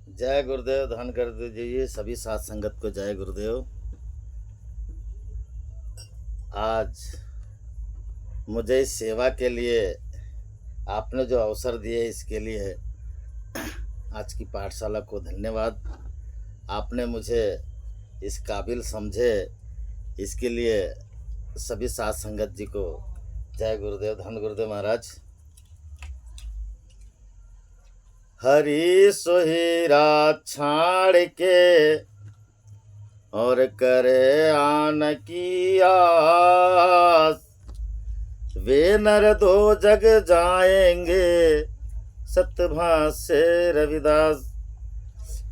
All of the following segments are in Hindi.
जय गुरुदेव, धन कर दीजिए सभी साथ संगत को। जय गुरुदेव। आज मुझे इस सेवा के लिए आपने जो अवसर दिए इसके लिए आज की पाठशाला को धन्यवाद। आपने मुझे इस काबिल समझे, इसके लिए सभी साथ संगत जी को जय गुरुदेव, धन गुरुदेव महाराज। हरि सोहिरा छाड़ के और करे आन की आस, वे नर दो जग जाएंगे सतभाषे रविदास।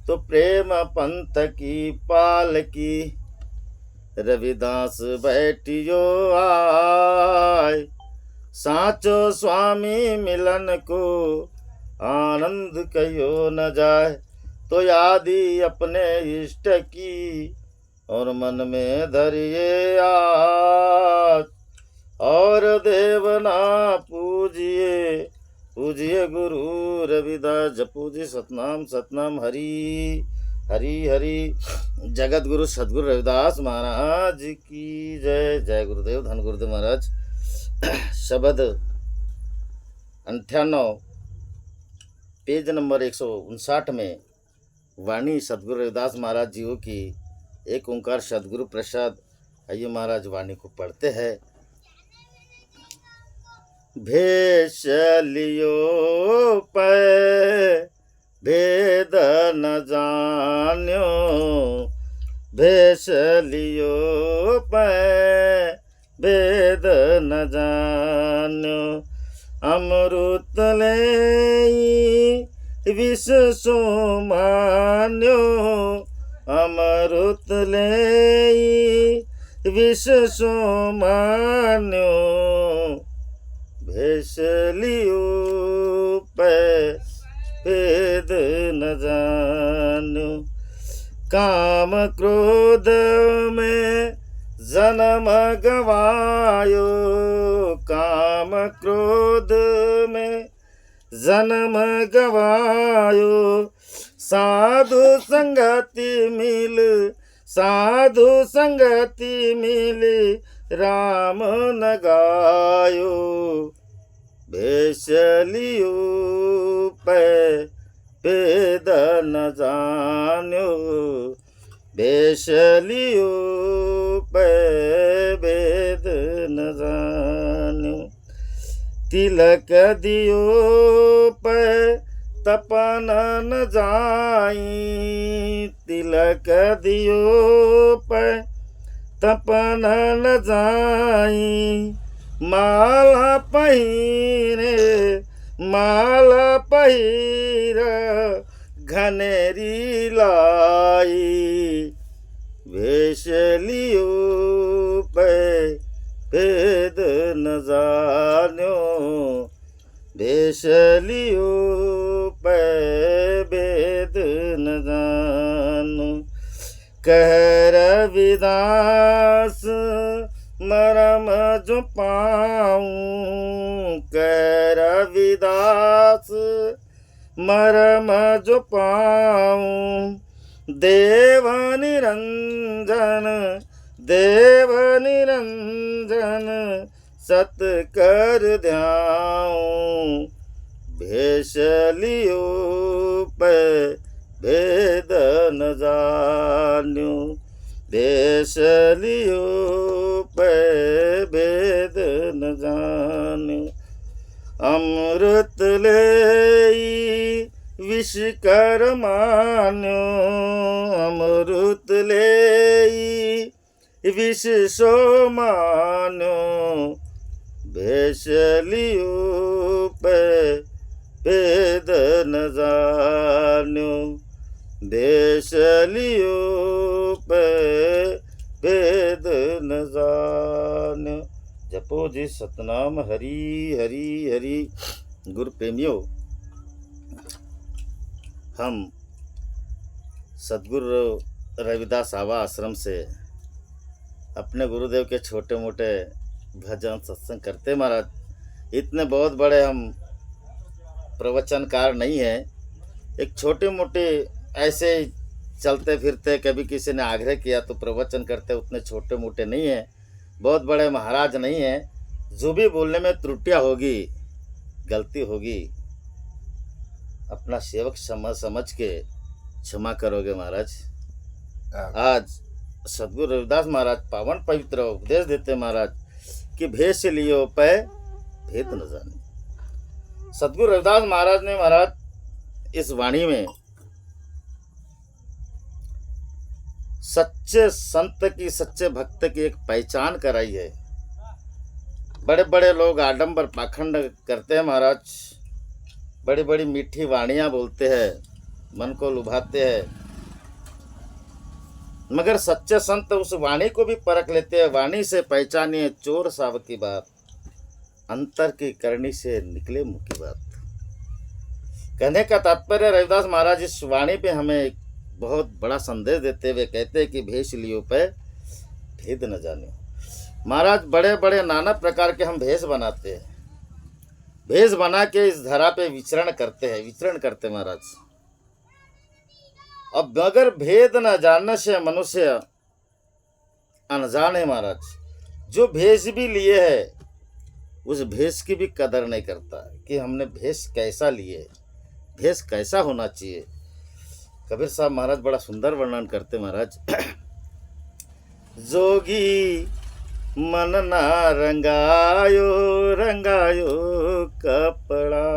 तो प्रेम पंथ की पाल की रविदास बैठियो आय, साचो स्वामी मिलन को आनंद कहो न जाए। तो यादी अपने इष्ट की और मन में धरिए आज, और देवना पूजिए पूजिए गुरु रविदास। जपू जी सतनाम सतनाम हरि हरि हरि। जगत गुरु सदगुरु रविदास महाराज की जय। जय गुरुदेव, धन गुरुदेव महाराज। शब्द 98 पेज नंबर 159 में वाणी सदगुरु रविदास महाराज जी की एक ओंकार सदगुरु प्रसाद। आइए महाराज वाणी को पढ़ते हैं। भेष लियो पै भेद न जान्यो, भेष लियो पै भेद न जान्यो। अमृत ले विष सो मान्यो, अमृत ले विष सो मान्यो। भेष लियो पै भेद न जान्यो। काम क्रोध में जन्म गवायो, काम क्रोध में जन्म गवायो। साधु संगति मिल, साधु संगति मिल राम न गायो। भेष लियो पै भेद न जान्यो, भेष लियो पै भेद न जान्यो। तिलक दियो पै तपन न जाई, तिलक दियो पै तपन न जाई। माला पहिरे माला पहिर घनेरी लाई। भेष लियो पै भेद न जान्यो, भेष लियो पै भेद न जानो। कह रविदास मरम जो पाऊं, कह रविदास मरम जो पाऊं। देव निरंजन देव निरंजन सत कर ध्याऊं। भेष लियो पै भेद न जान्यो, भेष लियो पै भेद न जान्यो। अमृत ले विष कर मान्यो, अमृत ले विष सो मान्यो। भेष लियो पै भेद न जान्यो, भेष लियो पै भेद न जान्यो। जपो जी सतनाम हरि हरि हरि। गुरु प्रेमियों, हम सदगुरु रविदास आवा आश्रम से अपने गुरुदेव के छोटे मोटे भजन सत्संग करते महाराज। इतने बहुत बड़े हम प्रवचनकार नहीं है, एक छोटे मोटे ऐसे ही चलते फिरते, कभी किसी ने आग्रह किया तो प्रवचन करते, उतने छोटे मोटे नहीं हैं, बहुत बड़े महाराज नहीं हैं। जो भी बोलने में त्रुटियां होगी, गलती होगी, अपना सेवक समझ के क्षमा करोगे महाराज। आज सदगुरु रविदास महाराज पावन पवित्र उपदेश देते महाराज कि भेष लियो पै भेद न जाने। सदगुरु रविदास महाराज ने महाराज इस वाणी में सच्चे संत की, सच्चे भक्त की एक पहचान कराई है। बड़े बड़े लोग आडंबर पाखंड करते हैं महाराज, बड़ी बड़ी मीठी वाणियां बोलते हैं, मन को लुभाते हैं, मगर सच्चे संत उस वाणी को भी परख लेते हैं। वाणी से पहचानिए चोर साव की बात, अंतर की करनी से निकले मुंह की बात। कहने का तात्पर्य रविदास महाराज इस वाणी पे हमें एक बहुत बड़ा संदेश देते हुए कहते हैं कि भेष लियो पे भेद न जाने। महाराज बड़े बड़े नाना प्रकार के हम भेष बनाते हैं, भेष बना के इस धरा पे विचरण करते महाराज। अब अगर भेद न जानने से मनुष्य अनजान है महाराज। जो भेष भी लिए है उस भेष की भी कदर नहीं करता कि हमने भेष कैसा लिए, भेष कैसा होना चाहिए। कबीर साहब महाराज बड़ा सुंदर वर्णन करते महाराज। जोगी मन ना रंगायो रंगायो कपड़ा,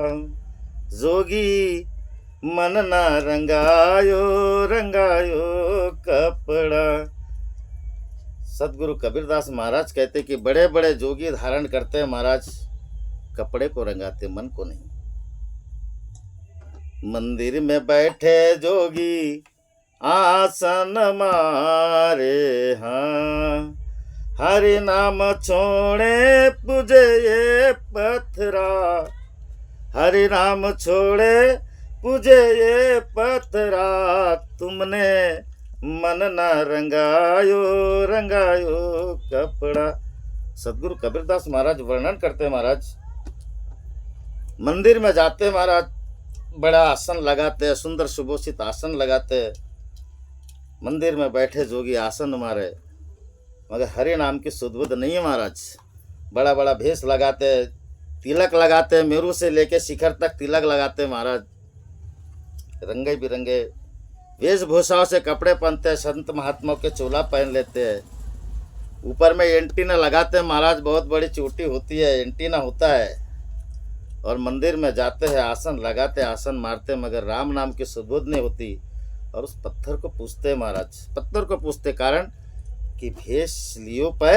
जोगी मन ना रंगायो रंगायो कपड़ा। सदगुरु कबीरदास महाराज कहते कि बड़े बड़े जोगी धारण करते हैं महाराज, कपड़े को रंगाते, मन को नहीं। मंदिर में बैठे जोगी आसन मारे, हाँ हरि नाम छोड़े पूजे ये पत्थरा, हरि नाम छोड़े पूजे ये पत्थरा। तुमने मन ना रंगायो रंगायो कपड़ा। सदगुरु कबीरदास महाराज वर्णन करते महाराज, मंदिर में जाते महाराज, बड़ा आसन लगाते, सुंदर सुभूषित आसन लगाते, मंदिर में बैठे जोगी आसन मारे, मगर हरि नाम की सुधबुध नहीं है महाराज। बड़ा बड़ा भेष लगाते, तिलक लगाते, मेरू से लेके शिखर तक तिलक लगाते महाराज, रंगे बिरंगे वेशभूषाओं से कपड़े पहनते हैं, संत महात्माओं के चोला पहन लेते हैं, ऊपर में एंटीना लगाते हैं महाराज, बहुत बड़ी चोटी होती है, एंटीना होता है, और मंदिर में जाते हैं, आसन लगाते, आसन मारते, मगर राम नाम की सुबोध नहीं होती। और उस पत्थर को पूछते महाराज, पत्थर को पूछते कारण कि भेष लियो पे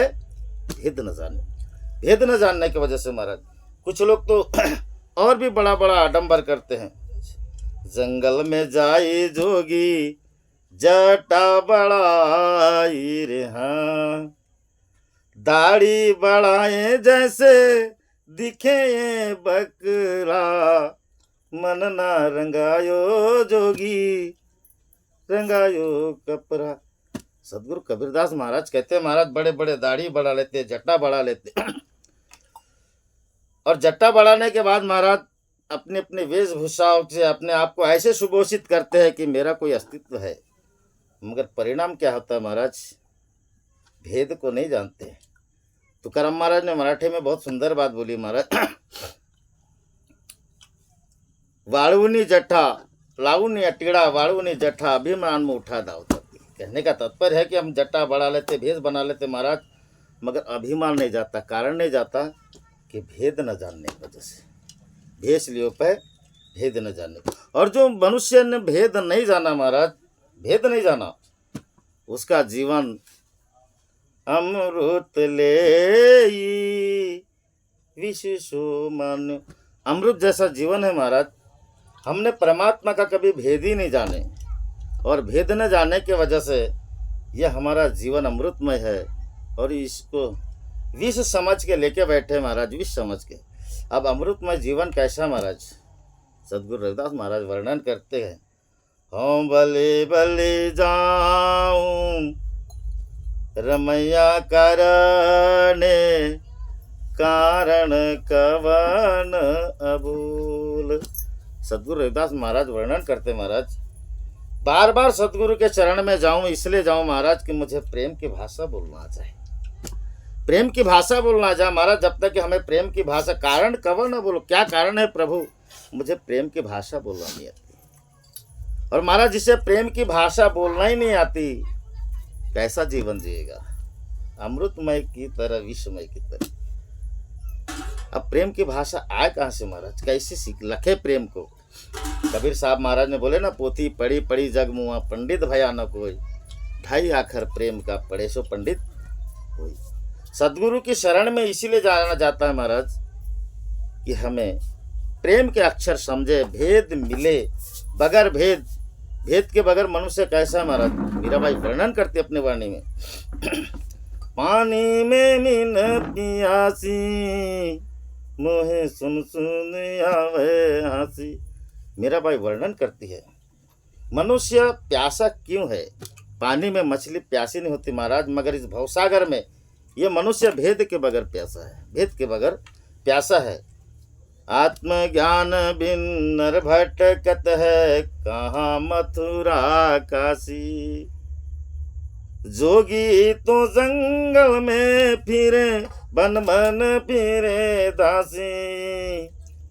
भेद न जाने। भेद न जानने की वजह से महाराज कुछ लोग तो और भी बड़ा बड़ा आडंबर करते हैं। जंगल में जाई जोगी जटा बढ़ाई रे, हाँ दाढ़ी बढ़ाए जैसे दिखे ये बकरा, मन ना रंगायो जोगी रंगायो कपड़ा। सदगुरु कबीरदास महाराज कहते हैं महाराज बड़े बड़े दाढ़ी बढ़ा लेते, जट्टा बढ़ा लेते, और जट्टा बढ़ाने के बाद महाराज अपने अपने वेशभूषाओं से अपने आप को ऐसे सुभूषित करते हैं कि मेरा कोई अस्तित्व है, मगर परिणाम क्या होता है महाराज, भेद को नहीं जानते। तुकाराम महाराज ने मराठी में बहुत सुंदर बात बोली महाराज, वाळवुनी जठा लावुनी अटीड़ा वाळवुनी जठा अभिमान में उठा दावता। कहने का तात्पर्य है कि हम जट्टा बढ़ा लेते, भेष बना लेते महाराज, मगर अभिमान नहीं जाता। कारण नहीं जाता कि भेद न जानने की वजह से, भेष लियो पे भेद न जानने। और जो मनुष्य ने भेद नहीं जाना महाराज, भेद नहीं जाना, उसका जीवन अमृत ले विशेषो मान, अमृत जैसा जीवन है महाराज। हमने परमात्मा का कभी भेद ही नहीं जाने, और भेद न जानने की वजह से यह हमारा जीवन अमृतमय है, और इसको विष समझ के लेके बैठे महाराज, विष समझ के। अब अमृतमय जीवन कैसा महाराज, सदगुरु रविदास महाराज वर्णन करते हैं। हम बले बले जाऊं रमैया करने, कारण कवन अबूल। सदगुरु रविदास महाराज वर्णन करते महाराज बार बार सदगुरु के चरण में जाऊं, इसलिए जाऊं महाराज कि मुझे प्रेम की भाषा बोलना आ जाए। प्रेम की भाषा बोलना आ जाए महाराज। जब तक कि हमें प्रेम की भाषा, कारण कवर ना बोलो, क्या कारण है प्रभु, मुझे प्रेम की भाषा बोलना नहीं आती। और महाराज जिसे प्रेम की भाषा बोलना ही नहीं आती, कैसा जीवन जिएगा? अमृतमय की तरह, विषमय की तरह। अब प्रेम की भाषा आए कहाँ से महाराज? कैसे सीख लखे प्रेम को? कबीर साहब महाराज ने बोले ना, पोथी पढ़ी पढ़ी जग मुआ, पंडित भया न कोई, ढाई आखर प्रेम का पढ़े सो पंडित कोई। सदगुरु की शरण में इसीलिए जाना जाता है महाराज कि हमें प्रेम के अक्षर समझे, भेद मिले। बगैर भेद, भेद के बगैर मनुष्य कैसा है महाराज? मीराबाई वर्णन करती अपने वाणी में पानी में मीन पियासी, मोहे सुन सुन आवे हंसी। मीराबाई वर्णन करती है मनुष्य प्यासा क्यों है। पानी में मछली प्यासी नहीं होती महाराज, मगर इस भवसागर में ये मनुष्य भेद के बगैर प्यासा है, भेद के बगैर प्यासा है। आत्मज्ञान बिन नर भटकत है, कहाँ मथुरा काशी। जोगी तो जंगल में फिरे, बन बन फिरे दासी,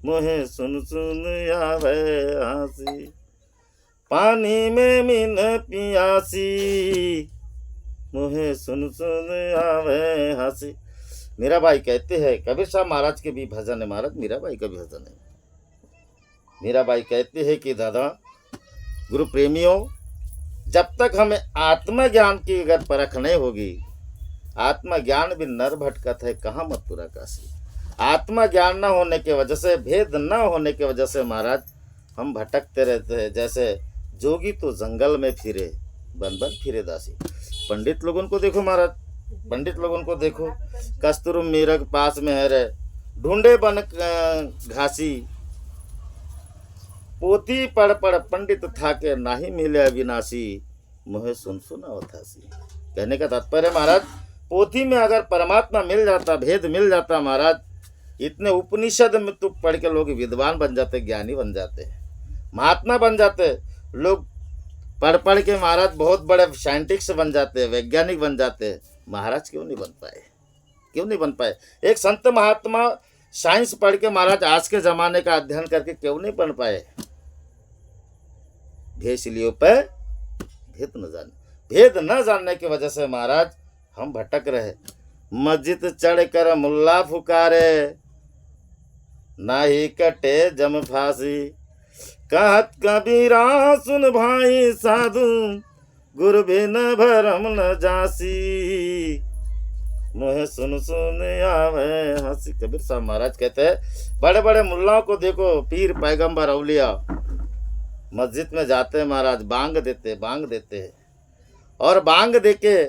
मोहे सुन सुन आवे हंसी। पानी में मीन पियासी, मोहे सुन सुन आवे हंसी। मीराबाई कहते हैं, कबीर साहब महाराज के भी भजन है महाराज, मीराबाई का भी भजन है। मीराबाई कहते हैं कि दादा गुरु प्रेमियों, जब तक हमें आत्मज्ञान की अगर परख नहीं होगी, आत्मज्ञान भी नर भटकत है, कहाँ मथुरा काशी। आत्मज्ञान न होने की वजह से, भेद न होने की वजह से महाराज हम भटकते रहते हैं। जैसे जोगी तो जंगल में फिरे, बन बन फिरे दासी। पंडित लोगों को देखो महाराज, पंडित लोगों को देखो, कस्तूर मीरग पास में है रे, ढूंढे बन घासी। पोथी पढ़ पढ़ पंडित था के नाही मिले अविनाशी, मोहे सुन सुना अवथासी। कहने का तात्पर्य महाराज, पोथी में अगर परमात्मा मिल जाता, भेद मिल जाता महाराज, इतने उपनिषद में तो पढ़ के लोग विद्वान बन जाते, ज्ञानी बन जाते, महात्मा बन जाते। लोग पढ़ पढ़ के महाराज बहुत बड़े साइंटिस्ट बन जाते, वैज्ञानिक बन जाते। महाराज क्यों नहीं बन पाए? क्यों नहीं बन पाए? एक संत महात्मा साइंस पढ़ के महाराज आज के जमाने का अध्ययन करके क्यों नहीं बन पाए? भेषलियों पे भेद न जाने, भेद न जानने की वजह से महाराज हम भटक रहे। मस्जिद चढ़ कर मुल्ला फुकारे, ना ही कटे जम फांसी। कहत कबीरा सुन भाई साधु, गुरु बिन भरम न जासी, मोहे सुन सुन आवे हंसी। कबीर साहब महाराज कहते हैं, बड़े बड़े मुल्लाओं को देखो, पीर पैगंबर औलिया मस्जिद में जाते हैं महाराज, बांग देते हैं। और बांग देके,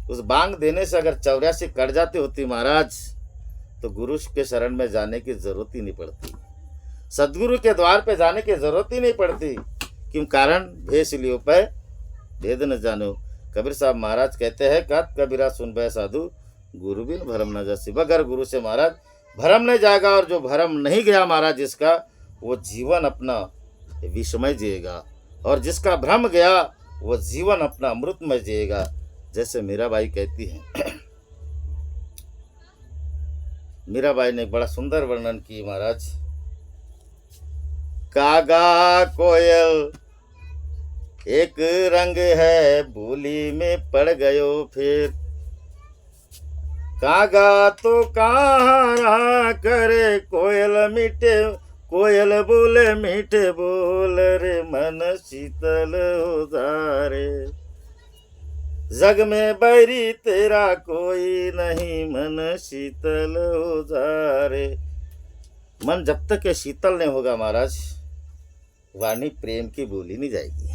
उस बांग देने से अगर 84 कट जाती होती महाराज, तो गुरु के शरण में जाने की जरूरत ही नहीं पड़ती, सदगुरु के द्वार पे जाने की जरूरत ही नहीं पड़ती। क्यों? कारण भेषलियों पे भेद न जानो। कबीर साहब महाराज कहते हैं, कत कबीरा सुन बे साधु, गुरु बिन भरम न जासी। बगैर गुरु से महाराज भरम नहीं जाएगा, और जो भरम नहीं गया महाराज जिसका, वो जीवन अपना विषमय जिएगा, और जिसका भ्रम गया वो जीवन अपना अमृतमय जिएगा। जैसे मीराबाई कहती हैं, मीराबाई ने बड़ा सुंदर वर्णन की महाराज। कागा कोयल एक रंग है, बोली में पड़ गयो फिर। कागा तो कहाँ रहा करे, कोयल मीठे, कोयल बोले मीठे बोल रे, मन शीतल हो जारे। जग में बैरी तेरा कोई नहीं, मन शीतल हो जारे। मन जब तक ये शीतल नहीं होगा महाराज, वाणी प्रेम की बोली नहीं जाएगी।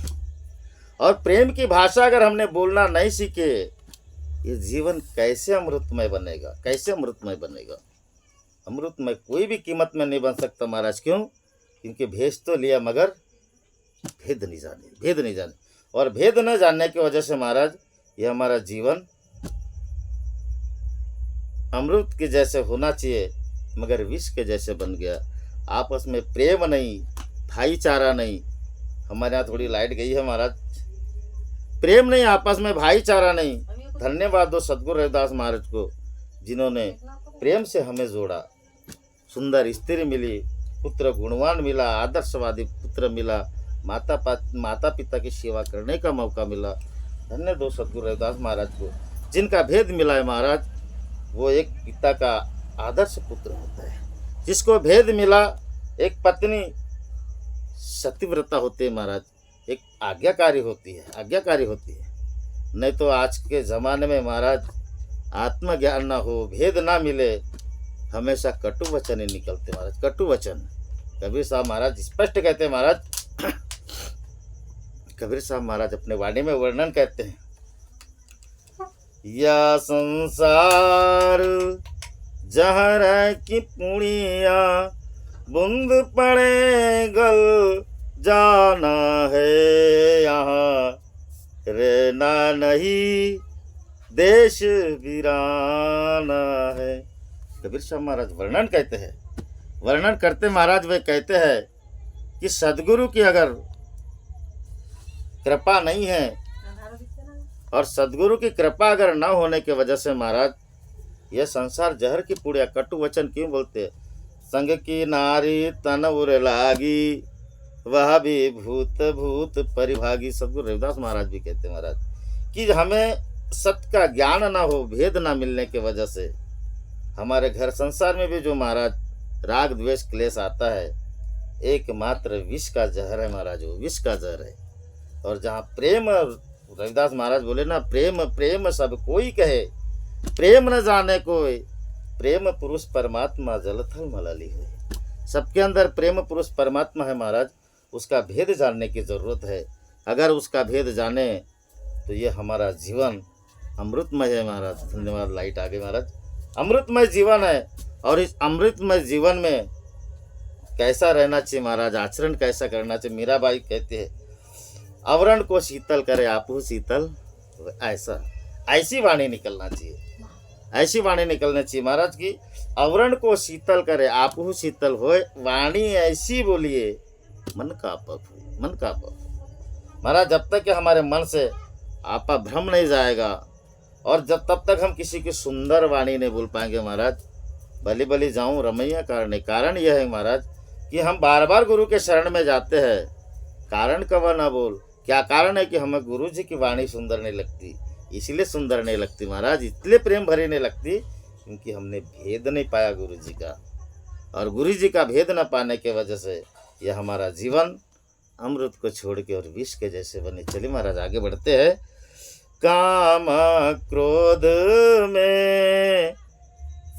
और प्रेम की भाषा अगर हमने बोलना नहीं सीखे, ये जीवन कैसे अमृतमय बनेगा? कैसे अमृतमय बनेगा? अमृतमय कोई भी कीमत में नहीं बन सकता महाराज। क्यों? क्योंकि भेज तो लिया मगर भेद नहीं जाने, भेद नहीं जाने। और भेद न जानने की वजह से महाराज ये हमारा जीवन अमृत के जैसे होना चाहिए, मगर विष के जैसे बन गया। आपस में प्रेम नहीं, भाईचारा नहीं, हमारे यहाँ थोड़ी लाइट गई है महाराज। प्रेम नहीं, आपस में भाईचारा नहीं। धन्यवाद दो सदगुरु रविदास महाराज को, जिन्होंने प्रेम से हमें जोड़ा। सुंदर स्त्री मिली, पुत्र गुणवान मिला, आदर्शवादी पुत्र मिला, माता पिता की सेवा करने का मौका मिला। धन्य दो सदगुरु रविदास महाराज को, जिनका भेद मिला है महाराज। वो एक पिता का आदर्श पुत्र होता है। जिसको भेद मिला, एक पत्नी सतीव्रता होती है महाराज, एक आज्ञाकारी होती है। नहीं तो आज के ज़माने में महाराज आत्मज्ञान ना हो, भेद ना मिले, हमेशा कटु वचन ही निकलते महाराज, कटु वचन। कबीर साहब महाराज स्पष्ट कहते हैं महाराज, कबीर साहब महाराज अपने वाणी में वर्णन कहते हैं, या संसार जहर की पुड़िया, बूंद पड़े गल जाना है, यहाँ रहना नहीं देश वीराना है। कबीर साहब महाराज वर्णन करते महाराज, वे कहते हैं कि सदगुरु की अगर कृपा नहीं है, और सदगुरु की कृपा अगर न होने की वजह से महाराज यह संसार जहर की पुड़िया, कटु वचन क्यों बोलते हैं? संग की नारी तन उर लागी, वह भी भूत भूत परिभागी। सदगुरु रविदास महाराज भी कहते महाराज कि हमें सत्य का ज्ञान ना हो, भेद ना मिलने की वजह से हमारे घर संसार में भी जो महाराज राग द्वेष क्लेश आता है, एकमात्र विष का जहर है महाराज, वो विष का जहर है। और जहाँ प्रेम, रविदास महाराज बोले ना, प्रेम प्रेम सब कोई कहे, प्रेम न जाने कोई, प्रेम पुरुष परमात्मा जलथल मलाली है। सबके अंदर प्रेम पुरुष परमात्मा है महाराज, उसका भेद जानने की ज़रूरत है। अगर उसका भेद जाने तो ये हमारा जीवन अमृतमय है महाराज। धन्यवाद, लाइट आ गई महाराज। अमृतमय जीवन है, और इस अमृतमय जीवन में कैसा रहना चाहिए महाराज, आचरण कैसा करना चाहिए। मीराबाई कहते हैं, आवरण को शीतल करे आपहु शीतल, ऐसी वाणी निकलना चाहिए, ऐसी वाणी निकलनी चाहिए महाराज की। आवरण को शीतल करे आपहु शीतल होए, वाणी ऐसी बोलिए मन का पाप हो, मन का पाप। महाराज जब तक कि हमारे मन से आपा भ्रम नहीं जाएगा, और जब तब तक हम किसी की सुंदर वाणी नहीं बोल पाएंगे महाराज, भली भली जाऊं रमैया कारण। कारण यह है महाराज कि हम बार बार गुरु के शरण में जाते हैं, कारण कब ना बोल। क्या कारण है कि हमें गुरु जी की वाणी सुंदर नहीं लगती? इसलिए सुंदर नहीं लगती महाराज, इसलिए प्रेम भरी नहीं लगती, क्योंकि हमने भेद नहीं पाया गुरु जी का। और गुरु जी का भेद न पाने के वजह से यह हमारा जीवन अमृत को छोड़ के और विष के जैसे बने। चलिए महाराज आगे बढ़ते हैं। काम क्रोध में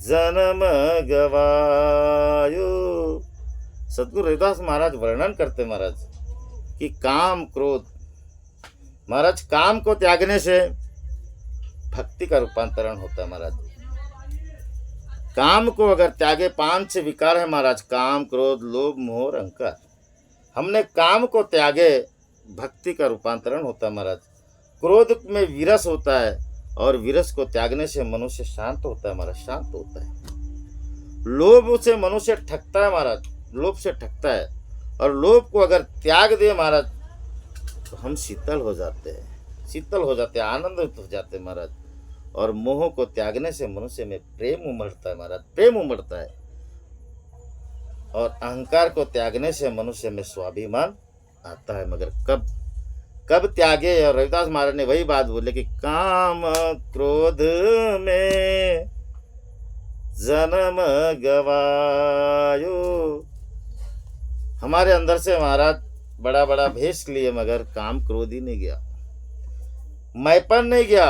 जन्म गवायो। सदगुरु रविदास महाराज वर्णन करते महाराज कि काम क्रोध, महाराज काम को त्यागने से भक्ति का रूपांतरण होता है महाराज। काम को अगर त्यागे, पांच विकार है महाराज, काम क्रोध लोभ मोह और अहंकार। हमने काम को त्यागे, भक्ति का रूपांतरण होता है महाराज। क्रोध में विरस होता है, और विरस को त्यागने से मनुष्य शांत होता है महाराज, शांत होता है। लोभ से मनुष्य ठगता है महाराज, लोभ से ठगता है, और लोभ को अगर त्याग दे महाराज तो हम शीतल हो जाते हैं, शीतल हो जाते हैं, आनंदित हो जाते हैं महाराज। और मोह को त्यागने से मनुष्य में प्रेम उमड़ता है महाराज, प्रेम उमड़ता है। और अहंकार को त्यागने से मनुष्य में स्वाभिमान आता है। मगर कब त्यागे? और रविदास महाराज ने वही बात बोले कि काम क्रोध में जन्म गवायो। हमारे अंदर से महाराज बड़ा बड़ा भेष लिए, मगर काम क्रोध ही नहीं गया, मैपन नहीं गया,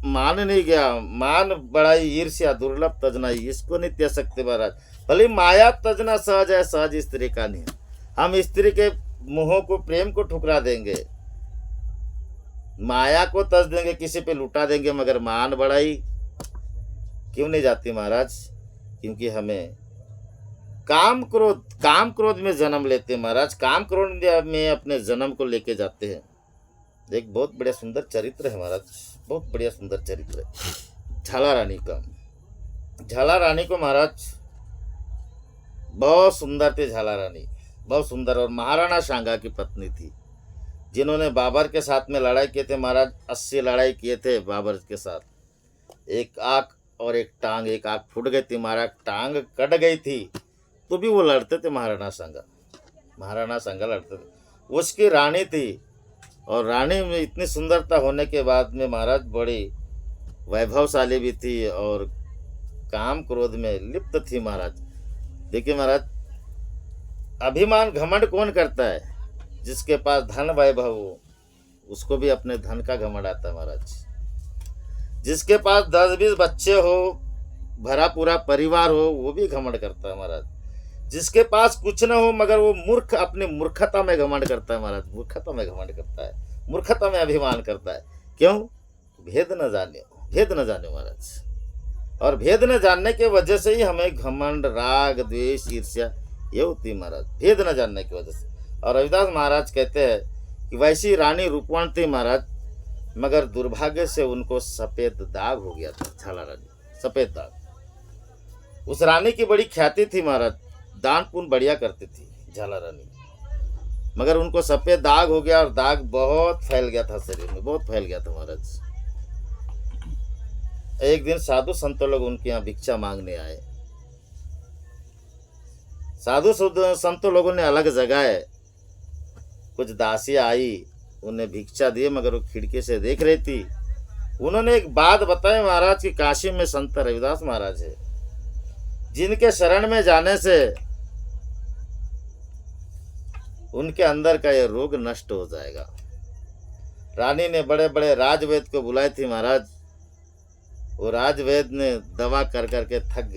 मान नहीं गया। मान बड़ाई ईर्ष्या दुर्लभ तजना, इसको नहीं त्याग सकते महाराज। भले माया तजना सहज है, सहज स्त्री का नहीं। हम स्त्री के मोह को, प्रेम को ठुकरा देंगे, माया को तज देंगे, किसी पे लुटा देंगे, मगर मान बड़ाई क्यों नहीं जाती महाराज? क्योंकि हमें काम क्रोध में जन्म लेते हैं महाराज, काम क्रोध में अपने जन्म को लेके जाते हैं। एक बहुत बढ़िया सुंदर चरित्र है महाराज, बहुत बढ़िया सुंदर चरित्र है झाला रानी का। झाला रानी को महाराज बहुत सुंदर थी, झाला रानी बहुत सुंदर, और महाराणा सांगा की पत्नी थी। जिन्होंने बाबर के साथ में लड़ाई किए थे महाराज, 80 लड़ाई किए थे बाबर के साथ। एक आँख और एक टांग, एक आँख फूट गई थी महाराज, टांग कट गई थी, तो भी वो लड़ते थे महाराणा संगा। महाराणा संगा लड़ते थे। उसकी रानी थी, और रानी में इतनी सुंदरता होने के बाद में महाराज बड़ी वैभवशाली भी थी और काम क्रोध में लिप्त थी महाराज। देखिए महाराज, अभिमान घमंड कौन करता है? जिसके पास धन वैभव हो उसको भी अपने धन का घमंड आता है महाराज। जिसके पास 10-20 बच्चे हो, भरा पूरा परिवार हो, वो भी घमंड करता है महाराज। जिसके पास कुछ न हो मगर वो मूर्ख, अपनी मूर्खता में घमंड करता है महाराज। मूर्खता में घमंड करता है, मूर्खता में अभिमान करता है। क्यों? भेद न जाने, भेद न जाने महाराज। और भेद न जानने के वजह से ही हमें घमंड, राग, द्वेष, ईर्ष्या ये होती महाराज, भेद न जानने की वजह से। और रविदास महाराज कहते हैं कि वैसी रानी रूपवान थी महाराज, मगर दुर्भाग्य से उनको सफ़ेद दाग हो गया था। झाला रानी, सफ़ेद दाग। उस रानी की बड़ी ख्याति थी महाराज, दान पुण्य बढ़िया करती थी झाला रानी, मगर उनको सफ़ेद दाग हो गया, और दाग बहुत फैल गया था शरीर में, बहुत फैल गया था महाराज। एक दिन साधु संतों लोग उनके यहाँ भिक्षा मांगने आए। साधु संतों लोगों ने अलग जगाए, कुछ दासियां आई, उन्हें भिक्षा दिए, मगर वो खिड़की से देख रही थी। उन्होंने एक बात बताई महाराज कि काशी में संत रविदास महाराज है, जिनके शरण में जाने से उनके अंदर का ये रोग नष्ट हो जाएगा। रानी ने बड़े बड़े राजवैद्य को बुलाई थी महाराज। वो राजवैद्य ने दवा कर करके थक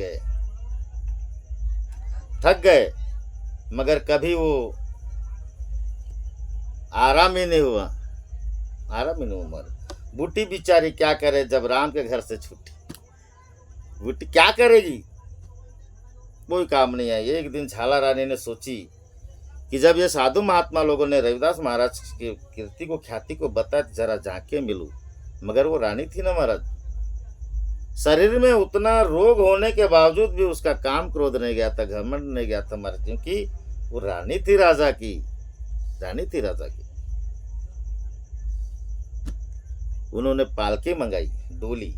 गए, मगर कभी वो आराम ही नहीं हुआ, आराम ही नहीं हुआ। बूटी बिचारी क्या करे, जब राम के घर से छूटी, बूटी क्या करेगी? कोई काम नहीं आई। एक दिन झाला रानी ने सोची कि जब ये साधु महात्मा लोगों ने रविदास महाराज की कीर्ति को, ख्याति को बताया, जरा जाके मिलूं। मगर वो रानी थी ना महाराज, शरीर में उतना रोग होने के बावजूद भी उसका काम क्रोध नहीं गया था, घमंड नहीं गया था महाराज, क्योंकि वो रानी थी राजा की, रानी थी राजा की। उन्होंने पालकी मंगाई, डोली।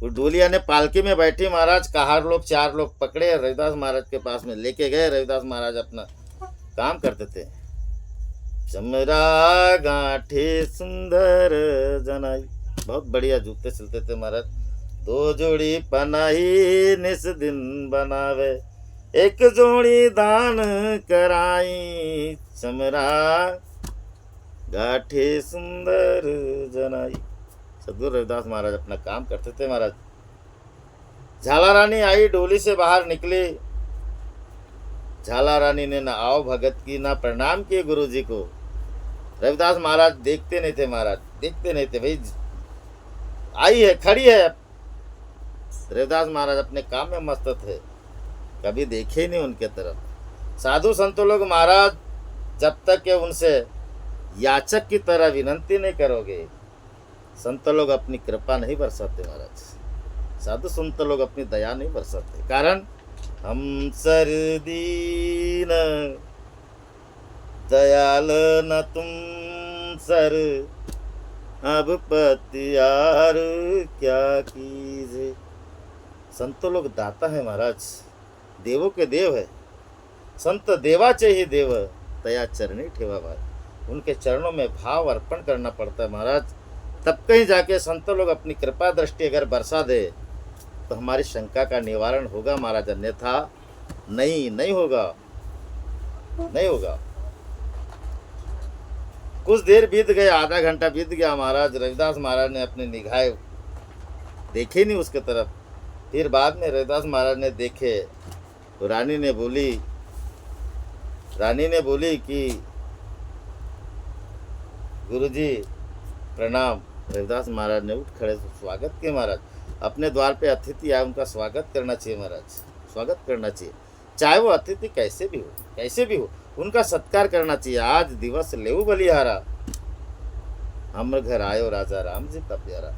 वो डोलिया ने पालकी में बैठी महाराज, कहार लोग 4 लोग पकड़े, रविदास महाराज के पास में लेके गए। रविदास महाराज अपना काम करते थे। चमरा गांठे सुंदर जनाई, बहुत बढ़िया जूते सिलते थे महाराज। 2 जोड़ी पनाही निस दिन बनावे, 1 जोड़ी दान कराई, चमरा गाठे सुंदर जनाई। सदगुरु रविदास महाराज अपना काम करते थे महाराज। झाला रानी आई, डोली से बाहर निकली। झाला रानी ने ना आओ भगत की, ना प्रणाम किए गुरु जी को। रविदास महाराज देखते नहीं थे महाराज, देखते नहीं थे। भाई आई है, खड़ी है। रविदास महाराज अपने काम में मस्त थे, कभी देखे ही नहीं उनके तरफ। साधु संतों लोग महाराज, जब तक के उनसे याचक की तरह विनंती नहीं करोगे, संत लोग अपनी कृपा नहीं बरसाते महाराज। साधु संत लोग अपनी दया नहीं बरसाते। कारण हम सरदीन दयाल न तुम सर, अब पतियार क्या कीजे। संतों लोग दाता है महाराज, देवों के देव है। संत देवाचे ही देव, तया चरणी ठेवा भाई। उनके चरणों में भाव अर्पण करना पड़ता है महाराज, तब कहीं जाके संत लोग अपनी कृपा दृष्टि अगर बरसा दे तो हमारी शंका का निवारण होगा महाराज, अन्यथा नहीं होगा, नहीं होगा। कुछ देर बीत गया, आधा घंटा बीत गया महाराज। रविदास महाराज ने अपनी निगाहें देखे नहीं उसके तरफ। फिर बाद में रविदास महाराज ने देखे तो रानी ने बोली कि गुरुजी प्रणाम। रविदास महाराज ने उठ खड़े, स्वागत किए महाराज। अपने द्वार पे अतिथि आए, उनका स्वागत करना चाहिए महाराज, स्वागत करना चाहिए। चाहे वो अतिथि कैसे भी हो, उनका सत्कार करना चाहिए। आज दिवस लेऊ बलिहारा, हमर घर आयो राजा राम जी का प्यारा।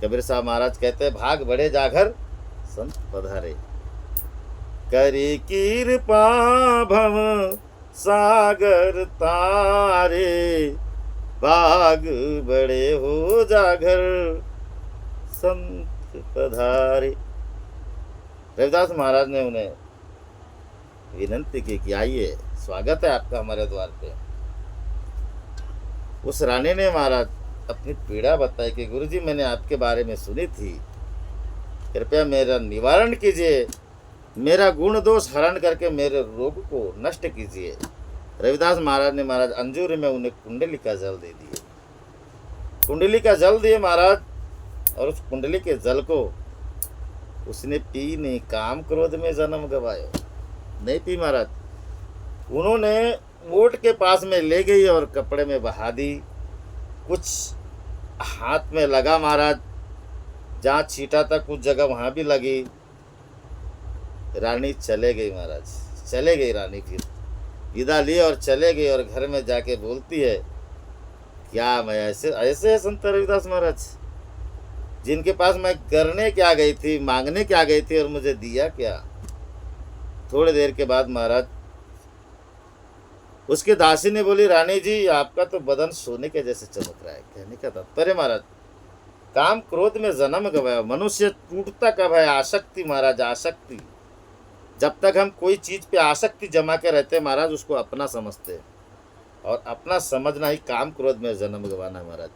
कबीर साहब महाराज कहते हैं, भाग बढ़े जागर संत पधारे, करी कृपा भव सागर तारे, बाग बड़े हो जागर, संत पधारे। रविदास महाराज ने उन्हें विनंती की कि आइए, स्वागत है आपका हमारे द्वार पे। उस रानी ने महाराज अपनी पीड़ा बताई कि गुरुजी, मैंने आपके बारे में सुनी थी, कृपया मेरा निवारण कीजिए, मेरा गुण दोष हरण करके मेरे रोग को नष्ट कीजिए। रविदास महाराज ने महाराज अंजूर में उन्हें कुंडली का जल दे दिए, कुंडली का जल दिए महाराज। और उस कुंडली के जल को उसने पी नहीं, काम क्रोध में जन्म गवायो, नहीं पी महाराज। उन्होंने ओट के पास में ले गई और कपड़े में बहा दी, कुछ हाथ में लगा महाराज, जहाँ छीटा था कुछ जगह वहाँ भी लगी। रानी चले गई महाराज, चले गई रानी, फिर विदा ली और चले गई। और घर में जाके बोलती है, क्या मैं ऐसे ऐसे है संत रविदास महाराज, जिनके पास मैं करने क्या गई थी, मांगने क्या गई थी, और मुझे दिया क्या। थोड़ी देर के बाद महाराज उसके दासी ने बोली, रानी जी आपका तो बदन सोने के जैसे चमक रहा है। कहने का तात्पर्य महाराज, काम क्रोध में जन्म गवाया, मनुष्य टूटता कब है, आसक्ति महाराज, आसक्ति। जब तक हम कोई चीज पे आसक्ति जमा के रहते हैं महाराज, उसको अपना समझते हैं, और अपना समझना ही काम क्रोध में जन्म गवाना है महाराज।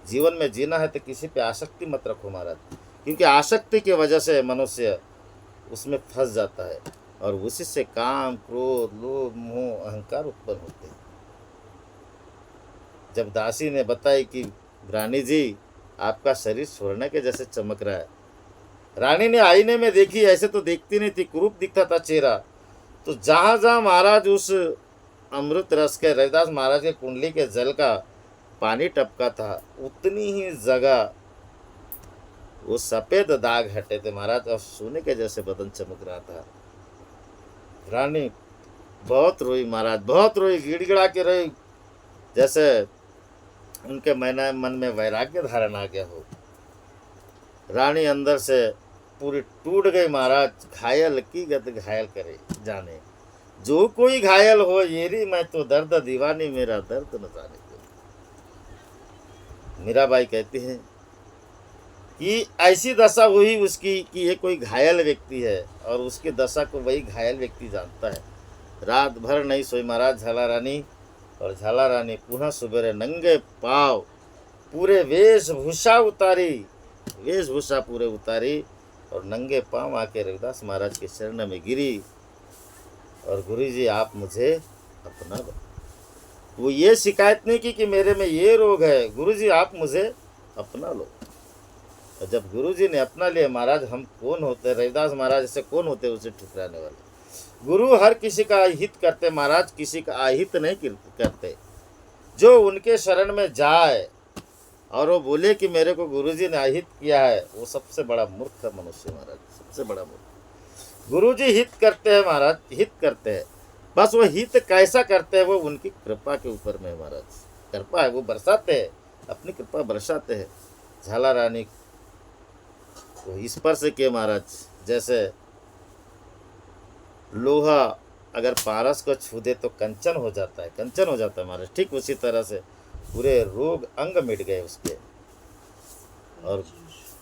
जीवन में जीना है तो किसी पे आसक्ति मत रखो महाराज, क्योंकि आसक्ति की वजह से मनुष्य उसमें फंस जाता है, और उसी से काम क्रोध लोभ मोह अहंकार उत्पन्न होते हैं। जब दासी ने बताई कि रानी जी आपका शरीर स्वर्ण के जैसे चमक रहा है, रानी ने आईने में देखी, ऐसे तो देखती नहीं थी, कुरूप दिखता था चेहरा। तो जहाँ जहाँ महाराज उस अमृत रस के, रविदास महाराज के कुंडली के जल का पानी टपका था, उतनी ही जगह वो सफेद दाग हटे थे महाराज, और सोने के जैसे बदन चमक रहा था। रानी बहुत रोई महाराज, बहुत रोई, गिड़गिड़ा के रोई, जैसे उनके मन में वैराग्य धारण आ गया हो। रानी अंदर से पूरी टूट गई महाराज, घायल की गत घायल करे जाने, जो कोई घायल हो येरी मैं तो दर्द दीवानी, मेरा दर्द न जाने को। मीराबाई कहती है कि ऐसी दशा हुई उसकी कि ये कोई घायल व्यक्ति है, और उसकी दशा को वही घायल व्यक्ति जानता है। रात भर नहीं सोई महाराज झाला रानी, और झाला रानी पुनः सुबेरे नंगे पाँव पूरे वेशभूषा उतारी, वेशभूषा पूरे उतारी, और नंगे पाँव आके रविदास महाराज के चरण में गिरी, और गुरुजी आप मुझे अपना लो। वो ये शिकायत नहीं की कि मेरे में ये रोग है, गुरुजी आप मुझे अपना लो। और जब गुरुजी ने अपना लिया महाराज, हम कौन होते, रविदास महाराज ऐसे कौन होते उसे ठुकराने वाले। गुरु हर किसी का हित करते महाराज, किसी का अहित नहीं करते। जो उनके शरण में जाए और वो बोले कि मेरे को गुरुजी ने अहित किया है, वो सबसे बड़ा मूर्ख है मनुष्य महाराज, सबसे बड़ा मूर्ख। गुरुजी हित करते हैं महाराज, हित करते हैं, बस वो हित कैसा करते हैं वो उनकी कृपा के ऊपर में महाराज, कृपा है, वो बरसाते हैं, अपनी कृपा बरसाते हैं। झाला रानी को स्पर्श किए महाराज, जैसे लोहा अगर पारस को छू दे तो कंचन हो जाता है, कंचन हो जाता है महाराज, ठीक उसी तरह से पूरे रोग अंग मिट गए उसके, और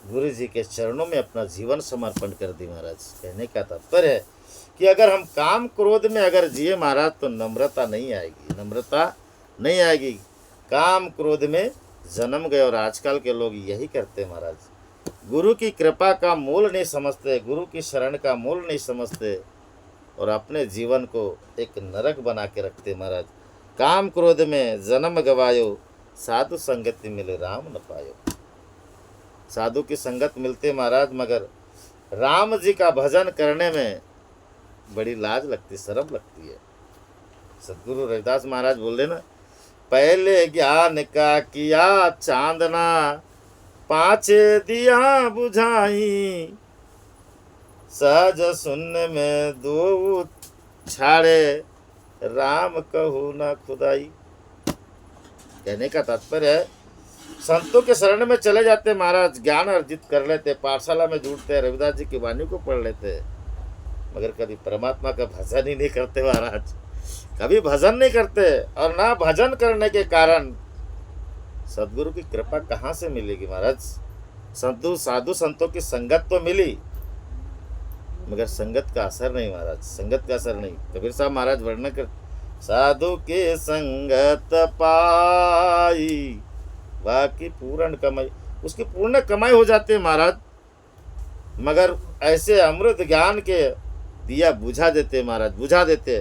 गुरु जी के चरणों में अपना जीवन समर्पण कर दी महाराज। कहने का तात्पर्य है कि अगर हम काम क्रोध में अगर जिए महाराज तो नम्रता नहीं आएगी, नम्रता नहीं आएगी। काम क्रोध में जन्म गए, और आजकल के लोग यही करते हैं महाराज, गुरु की कृपा का मोल नहीं समझते, गुरु की शरण का मोल नहीं समझते, और अपने जीवन को एक नरक बना के रखते महाराज। काम क्रोध में जन्म गवायो, साधु संगति मिले राम न पायो। साधु की संगत मिलते महाराज, मगर राम जी का भजन करने में बड़ी लाज लगती, शर्म लगती है। सदगुरु रविदास महाराज बोल रहे ना, पहले ज्ञान का किया चांदना, पाँचे दिया बुझाई, सहज शून्य में दो छाड़े, राम कहू ना खुदाई। कहने का तात्पर्य है, संतों के शरण में चले जाते महाराज, ज्ञान अर्जित कर लेते, पाठशाला में जुड़ते, रविदास जी की वाणी को पढ़ लेते, मगर कभी परमात्मा का भजन ही नहीं करते महाराज। कभी भजन नहीं करते, और ना भजन करने के कारण सदगुरु की कृपा कहाँ से मिलेगी महाराज। साधु संतों की संगत तो मिली, मगर संगत का असर नहीं महाराज, संगत का असर नहीं। कबीर साहब महाराज वर्णन कर, साधु के संगत पाई बाकी पूर्ण कमाई, उसकी पूर्ण कमाई हो जाती है महाराज। मगर ऐसे अमृत ज्ञान के दिया बुझा देते महाराज, बुझा देते।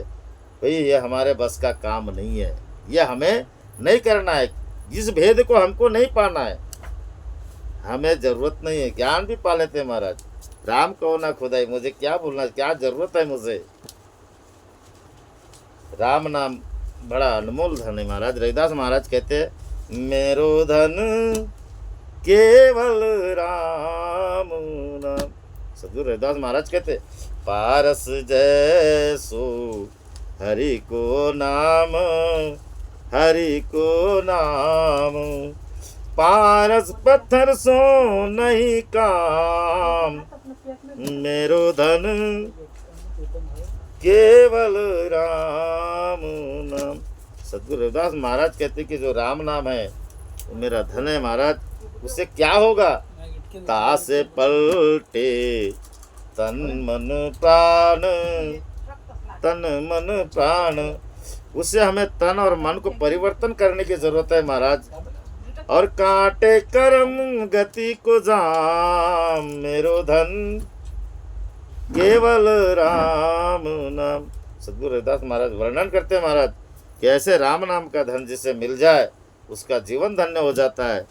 भाई ये हमारे बस का काम नहीं है, ये हमें नहीं करना है, जिस भेद को हमको नहीं पाना है, हमें जरूरत नहीं है। ज्ञान भी पा लेते हैं महाराज, राम कहो ना खुदाई, मुझे क्या बोलना, क्या जरूरत है मुझे। राम नाम बड़ा अनमोल धन है महाराज। रविदास महाराज कहते, मेरो धन केवल राम नाम। सदगुरु रविदास महाराज कहते, पारस जैसो हरि को नाम, हरि को नाम, पारस पत्थर सो नहीं काम, मेरो धन केवल राम नाम। सदगुरु रविदास महाराज कहते कि जो राम नाम है वो मेरा धन है महाराज। उससे क्या होगा, तासे पलटे तन मन प्राण, तन मन प्राण। उससे हमें तन और मन को परिवर्तन करने की जरूरत है महाराज। और कांटे कर्म गति को जाम, मेरो धन केवल राम नाम। सदगुरु रविदास महाराज वर्णन करते हैं महाराज कि ऐसे राम नाम का धन जिसे मिल जाए उसका जीवन धन्य हो जाता है।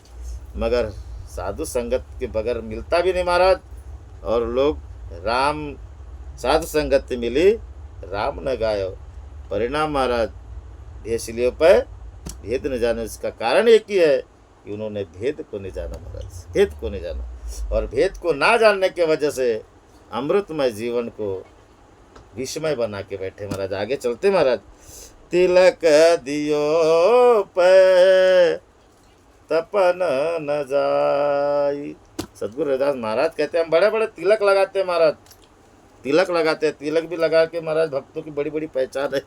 मगर साधु संगत के बगैर मिलता भी नहीं महाराज। और लोग राम, साधु संगत मिली राम न गायो, परिणाम महाराज भेषलियों पर भेद न जाने। इसका कारण एक ही है कि उन्होंने भेद को नहीं जाना महाराज, भेद को नहीं जाना। और भेद को ना जानने के वजह से अमृतमय जीवन को विषमय बना के बैठे महाराज। आगे चलते महाराज। तिलक दियो पे तपन न जाई। सदगुरु रविदास महाराज कहते हैं हम बड़े बड़े तिलक लगाते हैं महाराज, तिलक लगाते हैं। तिलक भी लगा के महाराज भक्तों की बड़ी बड़ी पहचान है,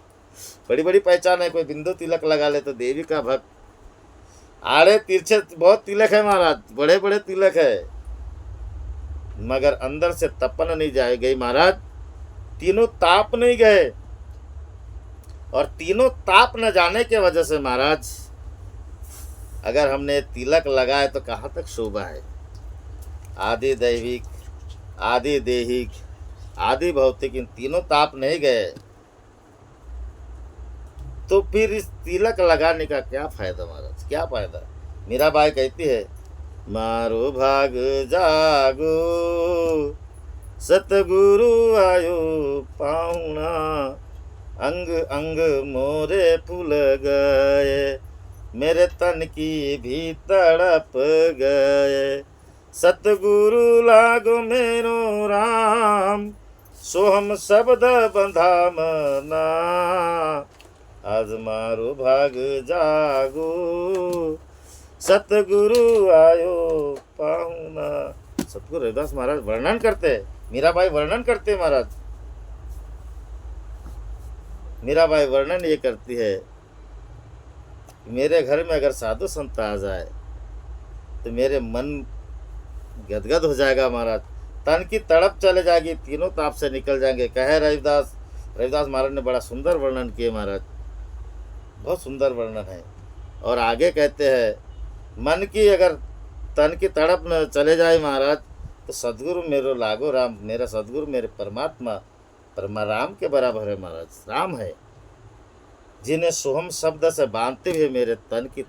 बड़ी बड़ी पहचान है। कोई बिंदु तिलक लगा ले तो देवी का भक्त। आड़े तिरछे बहुत तिलक है महाराज, बड़े बड़े तिलक है, मगर अंदर से तपन नहीं जाए गई महाराज। तीनों ताप नहीं गए, और तीनों ताप न जाने के वजह से महाराज अगर हमने तिलक लगाए तो कहाँ तक शोभा है। आदि दैविक, आदि देहिक, आदि भौतिक, इन तीनों ताप नहीं गए तो फिर इस तिलक लगाने का क्या फायदा महाराज, क्या फायदा। मीराबाई कहती है, मारो भाग जागो सतगुरु आयो पाहुणा, अंग अंग मोरे फूल गए, मेरे तन की भी तड़प गए। सतगुरु लागो मेरो राम, सोहम शब्द बंधा मना, आज मारो भाग जागो सतगुरु आयो पाहुना। सतगुरु रविदास महाराज वर्णन करते, मीराबाई वर्णन करते महाराज। मीराबाई वर्णन ये करती है, मेरे घर में अगर साधु संत आ जाए तो मेरे मन गदगद हो जाएगा महाराज, तन की तड़प चले जाएगी, तीनों ताप से निकल जाएंगे। कहे रविदास महाराज ने बड़ा सुंदर वर्णन किए महाराज, बहुत सुंदर वर्णन है। और आगे कहते हैं, मन की अगर तन की तड़प न चले जाए महाराज तो सदगुरु मेरो लागो राम, मेरा सदगुरु मेरे परमात्मा परमा राम के बराबर है महाराज, राम है। जिन्हें सोहम शब्द से बांधते हुए मेरे तन की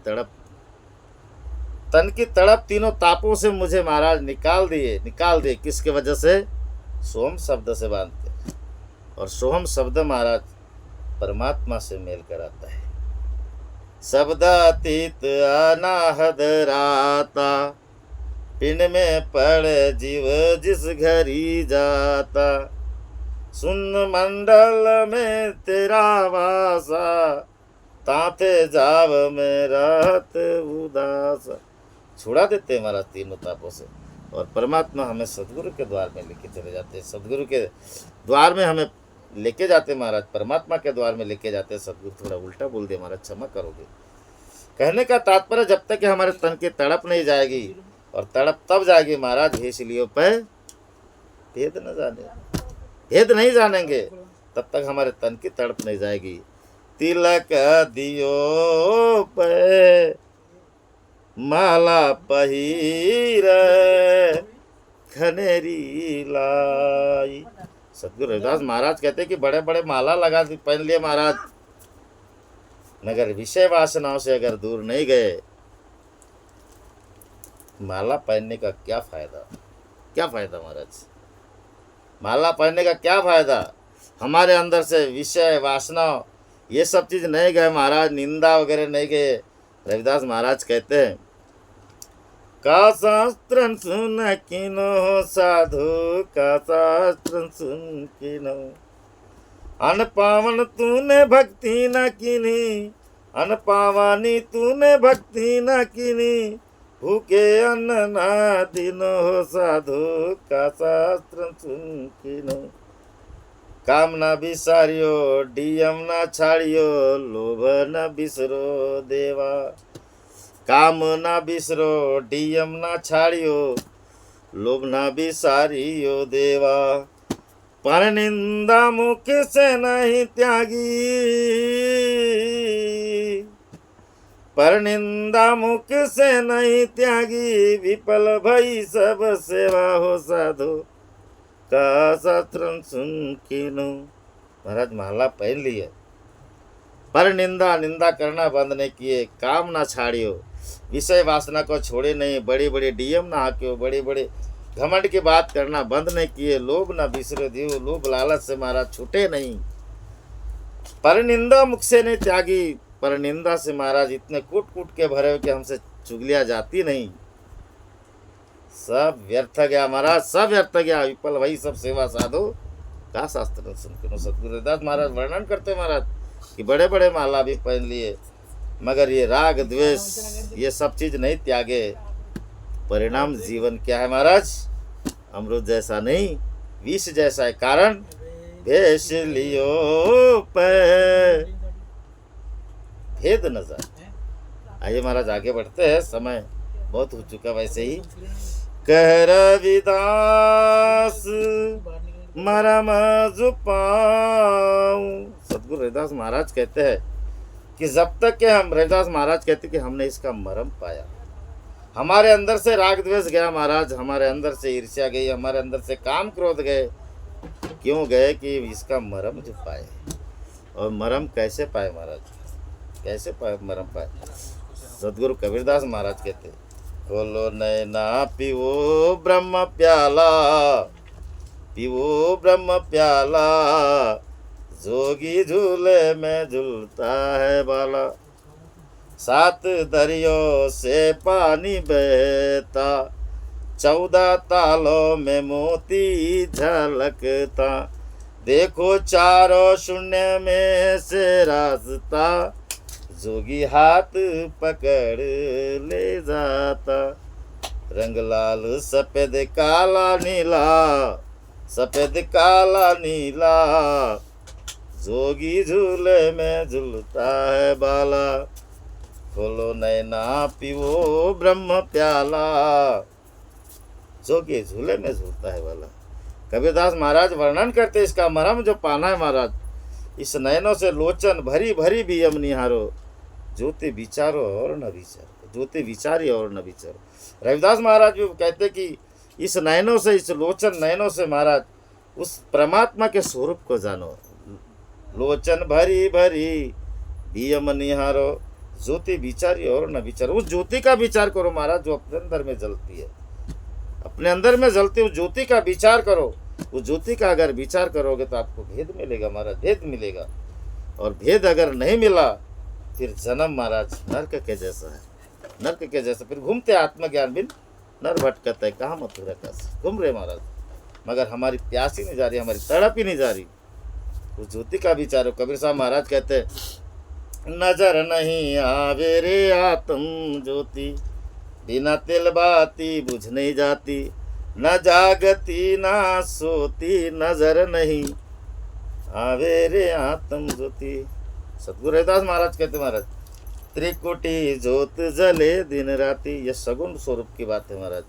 तड़प तीनों तापों से मुझे महाराज निकाल दिए। किसके वजह से, सोहम शब्द से बांधते। और सोहम शब्द महाराज परमात्मा से मेल कराता है। शब्द अतीत अनाहद राता, पिंड में पड़ जीव जिस घरी जाता, सुन मंडल में तेरा वासा, ताते जाव में रहत उदास। छुड़ा देते हैं महाराज तीनों तापों से, और परमात्मा हमें सदगुरु के द्वार में लेके चले जाते हैं। सदगुरु के द्वार में हमें लेके जाते महाराज, परमात्मा के द्वार में लेके जाते। सदगुरु थोड़ा उल्टा बोल दिया महाराज, क्षमा करोगे। कहने का तात्पर्य जब तक कि हमारे तन की तड़प नहीं जाएगी, और तड़प तब जाएगी महाराज भेष लियो पे भेद न जाने, भेद नहीं जानेंगे तब तक हमारे तन की तड़प नहीं जाएगी। तिलक दियो पे माला पहिर खनेरी लाई। सतगुरु रविदास महाराज कहते कि बड़े बड़े माला लगा पहन लिए महाराज, मगर विषय वासनाओं से अगर दूर नहीं गए, माला पहनने का क्या फायदा, क्या फायदा महाराज, माला पहनने का क्या फायदा। हमारे अंदर से विषय वासना ये सब चीज नहीं गए महाराज, निंदा वगैरह नहीं गए। रविदास महाराज कहते हैं का शास्त्र सुन किनो साधु, का शास्त्र सुन किनो, अन पावन तूने भक्ति न किनी, अन पावानी तूने भक्ति न किनी, भूखे अन्न ना दिनो साधु, का शास्त्र सुन किनो। काम ना बिसारियो डियम ना छाड़ियो, लोभ न बिसरो देवा, काम ना बिसरो डियम ना छाड़ियो, लोभ ना बिसारियो देवा। पर निंदा मुख से नहीं त्यागी, पर निंदा मुख से नहीं त्यागी, विफल भई सब सेवा हो साधु, का शास्त्र सुन किनो। महाराज माला पहन लिए, पर निंदा करना बंद नहीं किए, काम ना छाड़ियो, विषय वासना को छोड़े नहीं, बड़ी बड़ी डीएम ना हाकियो, बड़ी बड़ी घमंड की बात करना बंद नहीं किए, लोभ ना बिसरे दियो, लोभ लालच से महाराज छूटे नहीं। पर निंदा मुख से नहीं त्यागी, पर निंदा से महाराज इतने कूट कूट के भरे हो कि हमसे चुगलियां जाती नहीं। सब व्यर्थ गया महाराज, सब व्यर्थ गया, विफल वही सब सेवा साधो, का शास्त्र सुन। सतगुरु रविदास महाराज वर्णन करते महाराज कि बड़े बड़े माला भी पहन लिए, मगर ये राग द्वेष ये सब चीज नहीं त्यागे। परिणाम जीवन क्या है महाराज, अमृत जैसा नहीं विष जैसा है। कारण भेष लियो पे भेद न जाने। आइए महाराज आगे बढ़ते हैं, समय बहुत हो चुका वैसे ही। कह रविदास मरम जुपाऊं। सतगुरु रविदास महाराज कहते हैं कि जब तक के हम, रविदास महाराज कहते कि हमने इसका मरम पाया, हमारे अंदर से राग द्वेष गया महाराज, हमारे अंदर से ईर्ष्या गई, हमारे अंदर से काम क्रोध गए। क्यों गए कि इसका मरम जो पाए। और मरम कैसे पाए महाराज, कैसे पाए मरम पाए। सतगुरु कबीरदास महाराज कहते खोलो नैना पीवो ब्रह्म प्याला, पीवो ब्रह्म प्याला, जोगी झूले में झूलता है बाला। 7 दरियों से पानी बहता, 14 तालों में मोती झलकता। देखो चारों शून्य में से रास्ता, जोगी हाथ पकड़ ले जाता। रंग लाल सफेद काला नीला, सफेद काला नीला, जोगी झूले में झूलता है बाला। खोलो नैना पीवो ब्रह्म प्याला, जोगी झूले में झूलता है बाला। कबीरदास महाराज वर्णन करते इसका मरम जो पाना है महाराज। इस नयनों से लोचन भरी भरी भी हम निहारो, ज्योति विचारो और न विचारो, ज्योति विचारी और न विचारो। रविदास महाराज भी कहते कि इस नयनों से, इस लोचन नयनों से महाराज उस परमात्मा के स्वरूप को जानो। लोचन भरी भरी दियम निहारो, ज्योति विचारी और न विचारो। उस ज्योति का विचार करो महाराज जो अपने अंदर में जलती है, अपने अंदर में जलती उस ज्योति का विचार करो। उस ज्योति का अगर विचार करोगे तो आपको भेद मिलेगा महाराज, भेद मिलेगा। और भेद अगर नहीं मिला फिर जन्म महाराज नरक के जैसा है, नरक के जैसा। फिर घूमते आत्मज्ञान बिन नर भटकता है, कहाँ मथुरा का घूम रहे महाराज। मगर हमारी प्यास ही नहीं जा रही, हमारी तड़प ही नहीं जा रही। उस ज्योति का विचारो। कबीर साहब महाराज कहते नजर नहीं आवे रे आत्म ज्योति, बिना तिल बाती बुझ नहीं जाती। न जागती ना सोती नजर नहीं, आवे रे आत्म ज्योति। सदगुरु रविदास महाराज कहते महाराज, त्रिकोटि ज्योत जले दिन राति। यह सगुण स्वरूप की बात है महाराज।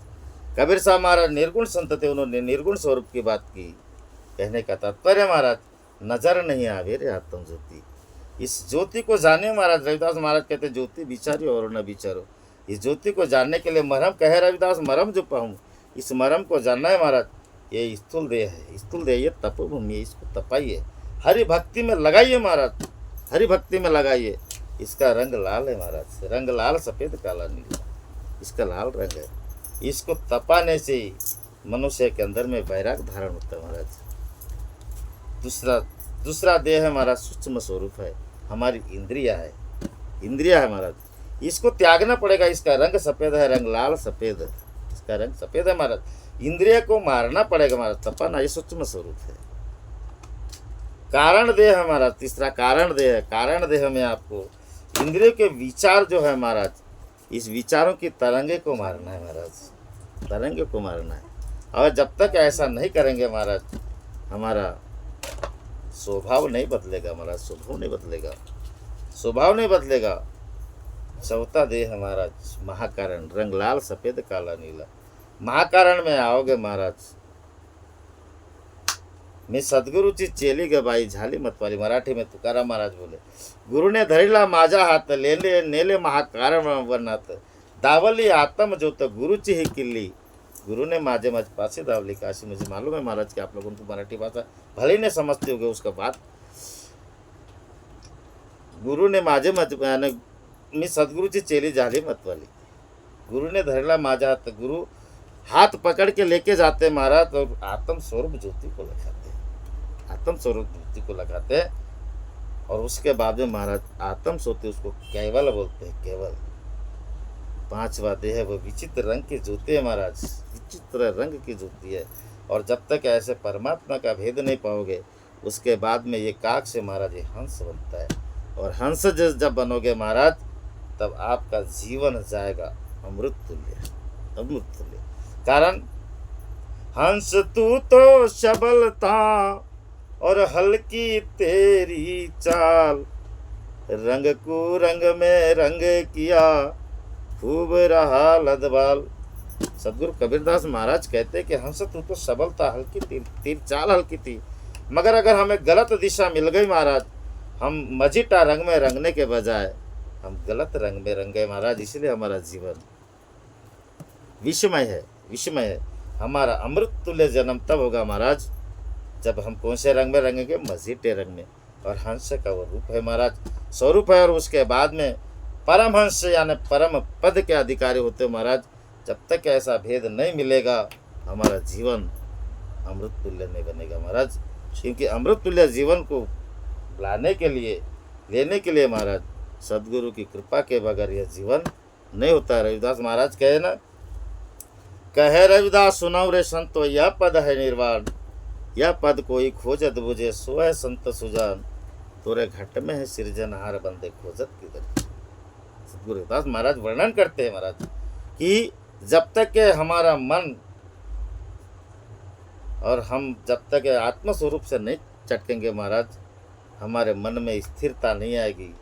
कबीर साहब महाराज निर्गुण संत थे, उन्होंने निर्गुण स्वरूप की बात की। कहने का तात्पर्य महाराज, नजर नहीं आवे रे आत्म ज्योति। इस ज्योति को जाने महाराज। रविदास महाराज कहते ज्योति विचारो और न विचारो। इस ज्योति को जानने के लिए मरम कहे रविदास, मरम जो पाऊँ, इस मरम को जानना है महाराज। ये स्थूल देह है, स्थूल देह ये तपोभूमि है, इसको तपाइए, हरि भक्ति में लगाइए महाराज, हरि भक्ति में लगाइए। इसका रंग लाल है महाराज, रंग लाल सफ़ेद काला नीला, इसका लाल रंग है। इसको तपाने से मनुष्य के अंदर में वैराग धारण होता है महाराज। दूसरा देह है महाराज, सूक्ष्म स्वरूप है, हमारी इंद्रिया है, इंद्रिया है महाराज। इसको त्यागना पड़ेगा। इसका रंग सफ़ेद है, रंग लाल सफ़ेद है, इसका रंग सफ़ेद है महाराज। इंद्रिया को मारना पड़ेगा महाराज, तपाना, ये सूक्ष्म स्वरूप है। कारण देह है महाराज, तीसरा कारण देह है। कारण देह में आपको इंद्रियों के विचार जो है महाराज, इस विचारों की तरंगे को मारना है महाराज, तरंगे को मारना है। और जब तक ऐसा नहीं करेंगे महाराज, हमारा स्वभाव नहीं बदलेगा महाराज, स्वभाव नहीं बदलेगा, स्वभाव नहीं बदलेगा। चौथा देह महाराज महाकारण, रंग लाल सफ़ेद काला नीला। महाकारण में आओगे महाराज। मैं सद्गुरु ची चेली गबाई झाली मतवाली। मराठी में तुकाराम महाराज बोले, गुरु ने धरिला माझा हात, लेले नेले महाकारण वनात, दावली आत्म ज्योत गुरुची ही किल्ली। गुरु ने माझे माझे पासे दावली काशी। मुझे मालूम है महाराज कि आप लोगों को मराठी भाषा भले ही नहीं समझते होगे, उसका बात। गुरु ने माझे माझे मी सद्गुरुची चेली झाली मतवाली। गुरु ने धरिला माझा हात, गुरु हाथ पकड़ के लेके जाते महाराज, और आत्म स्वरूप ज्योति को लगाते, आत्म स्वरूप ज्योति को लगाते हैं। और उसके बाद में महाराज आत्म सोते, उसको केवल बोलते हैं, केवल। पांचवा देह वो विचित्र रंग की ज्योति है महाराज, विचित्र रंग की ज्योति है। और जब तक ऐसे परमात्मा का भेद नहीं पाओगे, उसके बाद में ये काक से महाराज ये हंस बनता है। और हंस जब बनोगे महाराज, तब आपका जीवन जाएगा अमृत तुल्य, अमृत तुल्य। कारण हंस तू तो शबल था और हल्की तेरी चाल, रंग को रंग में रंग किया, खूब रहा लदबाल। सदगुरु कबीरदास महाराज कहते कि हंस तू तो सबल था, हल्की तेरी चाल हल्की थी, मगर अगर हमें गलत दिशा मिल गई महाराज, हम मजीटा रंग में रंगने के बजाय हम गलत रंग में रंग गए महाराज। इसलिए हमारा जीवन विषमय है, विषमय है। हमारा अमृत तुल्य जन्म तब होगा महाराज, जब हम कौन से रंग में रंगेंगे, मजीटे रंग में। और हंस का वो रूप है महाराज, स्वरूप है। और उसके बाद में परमहंस यानी परम पद के अधिकारी होते महाराज। जब तक ऐसा भेद नहीं मिलेगा, हमारा जीवन अमृत तुल्य नहीं बनेगा महाराज। क्योंकि अमृत तुल्य जीवन को लाने के लिए, लेने के लिए महाराज, सदगुरु की कृपा के बगैर यह जीवन नहीं होता। रविदास महाराज कहे ना, कहे रविदास सुनाओ रे संतो, यह पद है निर्वाण, यह पद कोई खोजत बुझे, सो है संत सुजान, तोरे घट में है सृजनहार, बंदे खोजत किधर। सदगुरु रविदास महाराज वर्णन करते हैं महाराज कि जब तक के हमारा मन और हम जब तक आत्म स्वरूप से नहीं चटकेंगे महाराज, हमारे मन में स्थिरता नहीं आएगी।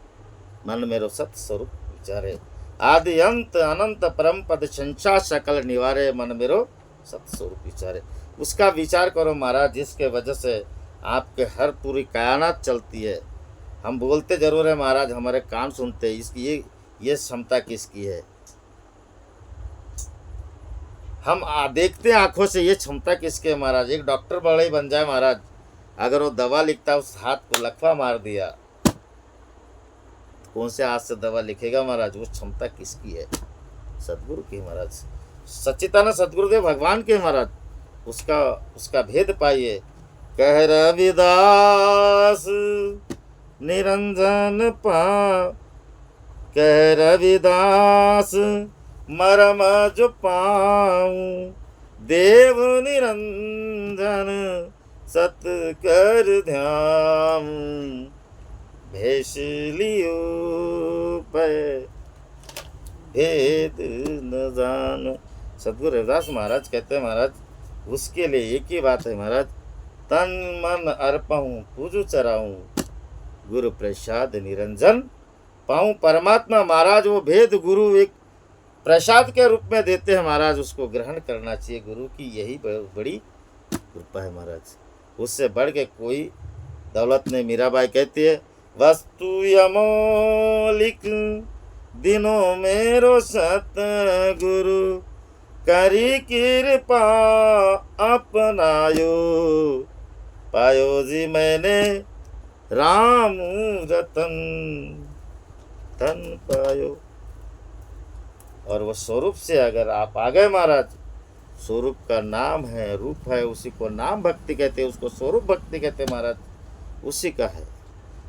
मन मेरो सत्य स्वरूप विचारे, आदि अंत अनंत परम पद संसार सकल निवारे, मन मेरो सत्य स्वरूप विचारे। उसका विचार करो महाराज, जिसके वजह से आपके हर पूरी कायनात चलती है। हम बोलते जरूर है महाराज, हमारे कान सुनते, इसकी ये क्षमता किसकी है। हम देखते हैं आंखों से, ये क्षमता किसके है महाराज। एक डॉक्टर बड़ा ही बन जाए महाराज, अगर वो दवा लिखता है, उस हाथ को लकवा मार दिया, कौन से हाथ से दवा लिखेगा महाराज। वो क्षमता किसकी है, सदगुरु की महाराज। सच्चिदानंद सदगुरुदेव भगवान के महाराज। उसका भेद पाइए। कह रविदास निरंजन पा, कह रविदास मरम जो पाऊं, देव निरंजन सत कर ध्यान, भेष लियो पे भेद न जान। सदगुरु रविदास महाराज कहते हैं महाराज, उसके लिए एक ही बात है महाराज, तन मन अर्पहूँ पूजू चराऊँ, गुरु प्रसाद निरंजन पाऊँ। परमात्मा महाराज वो भेद गुरु एक प्रसाद के रूप में देते हैं महाराज, उसको ग्रहण करना चाहिए। गुरु की यही बड़ी कृपा है महाराज, उससे बढ़ के कोई दौलत नहीं। मीराबाई कहती है, वस्तु अमोलिक दिनों मेरो सतगुरु, करी कृपा अपनायो, पायो जी मैंने राम रतन धन पायो। और वो स्वरूप से अगर आप आ गए महाराज, स्वरूप का नाम है, रूप है, उसी को नाम भक्ति कहते हैं, उसको स्वरूप भक्ति कहते हैं महाराज, उसी का है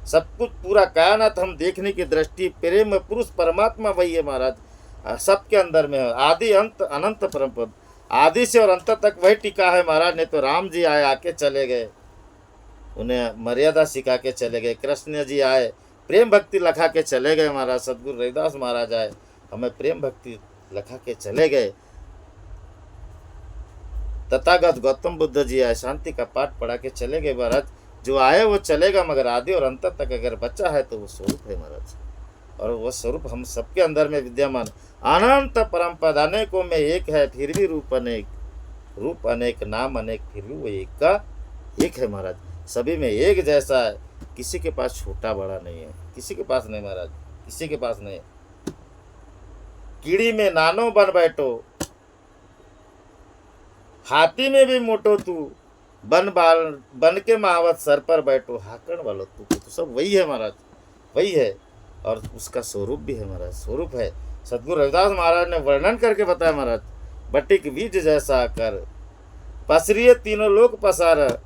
सब कुछ। पूरा कायनात हम देखने की दृष्टि प्रेम पुरुष परमात्मा वही है महाराज, सबके अंदर में है। आदि अंत अनंत परम पद, आदि से और अंत तक वही टिका है महाराज। नहीं तो राम जी आए, आके चले गए, उन्हें मर्यादा सिखा के चले गए। कृष्ण जी आए, प्रेम भक्ति लखा के चले गए महाराज। सदगुरु रविदास महाराज आए, हमें प्रेम भक्ति लखा के चले गए। तथागत गौतम बुद्ध जी आए, शांति का पाठ पढ़ा के चले गए महाराज। जो आए वो चलेगा, मगर आदि और अंत तक अगर बचा है तो वो स्वरूप है महाराज। और वह स्वरूप हम सबके अंदर में विद्यमान, अनंत परम पद, अनेकों में एक है फिर भी रूप अनेक, रूप अनेक नाम अनेक फिर भी वो एक का एक है महाराज। सभी में एक जैसा है, किसी के पास छोटा बड़ा नहीं है, किसी के पास नहीं महाराज, किसी के पास नहीं। कीड़ी में नानो बन बैठो, हाथी में भी मोटो तू, बन के महावत सर पर बैठो, हाकण वालो तू। तो सब वही है महाराज, वही है। और उसका स्वरूप भी है महाराज, स्वरूप है। सदगुरु रविदास महाराज ने वर्णन करके बताया महाराज, बटिक बीज जैसा कर पसरिए तीनों लोक पसार,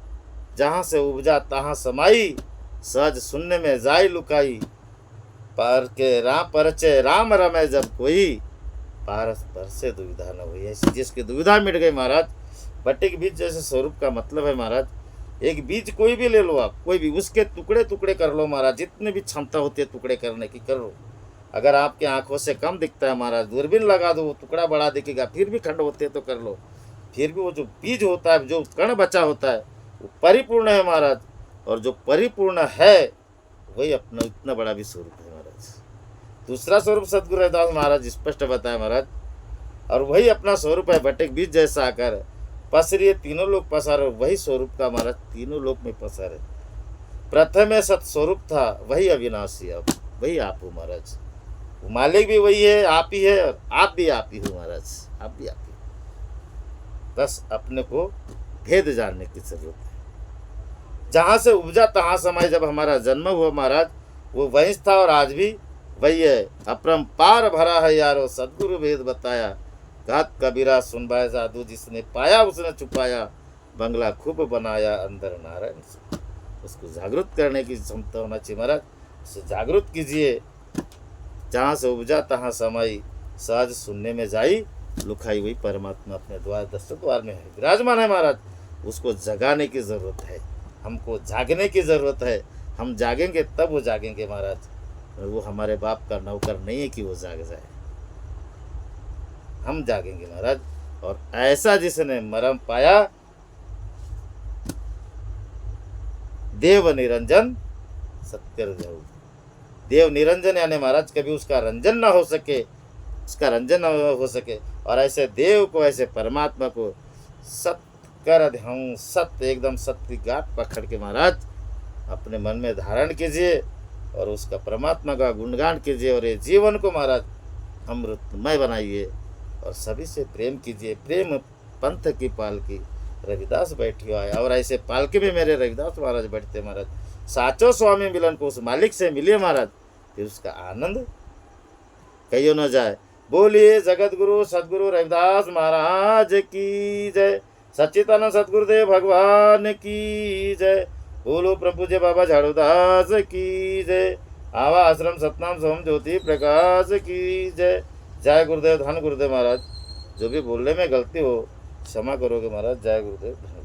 जहाँ से उपजा तहाँ समाई, सहज शून्य में जाई लुकाई, पर के राम परचे राम रमे जब कोई, पारस पर से दुविधा न हुई। ऐसी जिसकी दुविधा मिट गई महाराज। बटिक बीज जैसे स्वरूप का मतलब है महाराज, एक बीज कोई भी ले लो आप, कोई भी, उसके टुकड़े टुकड़े कर लो महाराज, जितने भी क्षमता होती है टुकड़े करने की कर लो। अगर आपके आंखों से कम दिखता है महाराज, दूरबीन लगा दो, वो टुकड़ा बड़ा दिखेगा, फिर भी खंड होते हैं तो कर लो। फिर भी वो जो बीज होता है, जो कण बचा होता है, वो परिपूर्ण है महाराज। और जो परिपूर्ण है वही अपना इतना बड़ा भी स्वरूप है महाराज। दूसरा स्वरूप सदगुरु रविदास महाराज स्पष्ट बताया महाराज, और वही अपना स्वरूप है। बटिक बीज जैसा आकर पसरिए तीनों लोग पसारे, वही स्वरूप का महाराज तीनों लोग में पसारे। प्रथम सत स्वरूप था, वही अविनाशी, अब वही आप हो महाराज। मालिक भी वही है, आप ही है, और आप भी आप ही हो महाराज, आप भी आप ही। बस अपने को भेद जानने की जरूरत है। जहाँ से उपजा तहाँ समय, जब हमारा जन्म हुआ महाराज, वो वही था और आज भी वही है। अपरंपार भरा है यारो, सदगुरु भेद बताया, घात कबीरा सुनवाए जादू, जिसने पाया उसने छुपाया, बंगला खूब बनाया अंदर नारायण से। उसको जागृत करने की क्षमता होना चाहिए महाराज, उसे जागृत कीजिए। जहाँ से उपजा तहाँ समाई, सहज सुनने में जाई लुकाई, वही परमात्मा अपने द्वार दस्तक द्वार में है, विराजमान है महाराज। उसको जगाने की ज़रूरत है, हमको जागने की ज़रूरत है। हम जागेंगे तब वो जागेंगे महाराज। वो हमारे बाप का नौकर नहीं है कि वो जाग जाए, हम जागेंगे महाराज। और ऐसा जिसने मरम पाया, देव निरंजन सत्य रजहु। देव निरंजन यानी महाराज कभी उसका रंजन ना हो सके, उसका रंजन ना हो सके। और ऐसे देव को, ऐसे परमात्मा को सत्य कर ध्याऊँ, सत्य एकदम सत्य गांठ पकड़ के महाराज अपने मन में धारण कीजिए, और उसका परमात्मा का गुणगान कीजिए। और ये जीवन को महाराज अमृतमय बनाइए, और सभी से प्रेम कीजिए। प्रेम पंथ की पालकी रविदास बैठी आए, और ऐसे पालकी में मेरे रविदास महाराज बैठते महाराज। साचो स्वामी मिलन को उस मालिक से मिलिए महाराज, फिर उसका आनंद कहियो न जाए। बोलिए जगत गुरु सदगुरु रविदास महाराज की जय, सच्चिदानंद सदगुरुदेव भगवान की जय। बोलो प्रभु जय बाबा झाड़ूदास की जय। आवा आश्रम सतनाम सोम ज्योति प्रकाश की जय। जय गुरुदेव, धन गुरुदेव महाराज। जो भी बोलने में गलती हो क्षमा करोगे महाराज। जय गुरुदेव।